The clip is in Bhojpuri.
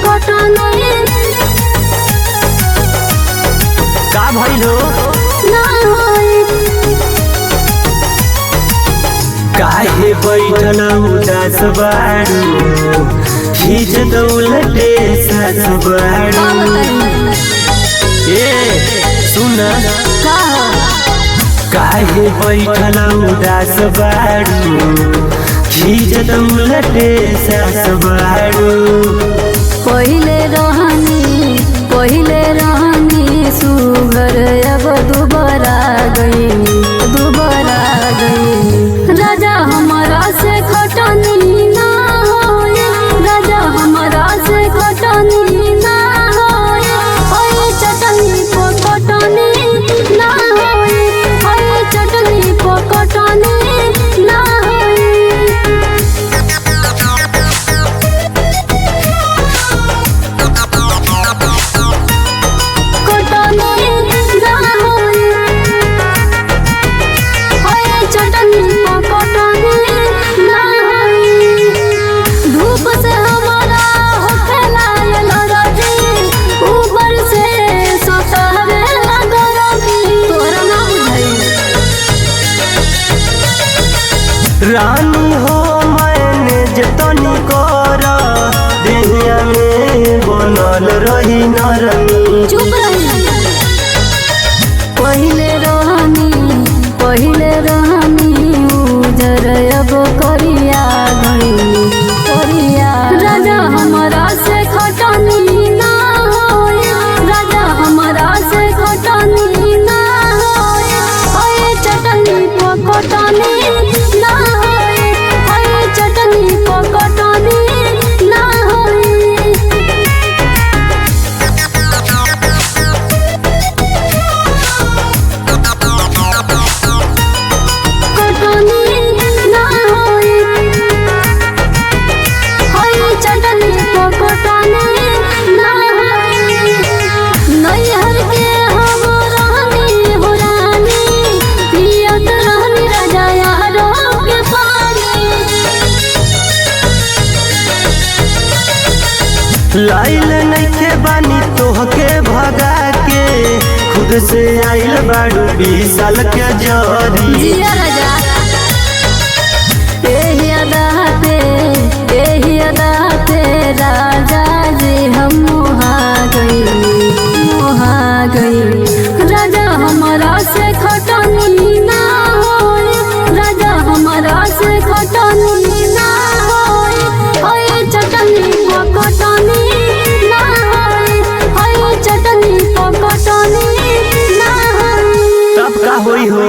पकटनी का भइल हो ना होई। काहे बैठल उदास बारू खींच दौलते सास बारू ए सुन काहे बैठल उदास बारू खींच दौलते सास बारू पहिले रहनी सुघर अब दुबारा गई राजा हमारा से खटनी ना होए राजा हमारा से खटनी ना होए ओए चटनी पकटनी ना होए ओए चटनी पकटनी ना होए रानी हो मैंने जतनी कर दुनिया में बनल रही नरमी चुप रही पहिले रहनी उजर अब करिया गई राजा हमारा से खटनी ना होए राजा हमारा से खटनी ना होए ओए चटनी पकटनी ना होए ओए चटनी पकटनी ना होए लाइल नइखे बानी तोहके भगा के खुद से आइल बाड़ू 20 साल के जरी जिया राजा एही अदाते राजा जी हम मोहा गई राजा हमारा से खटनी ना होए राजा हमारा से खटनी ना होए ओए चटनी पकटनी ना होए ओए चटनी पकटनी ना होए तब का होई हो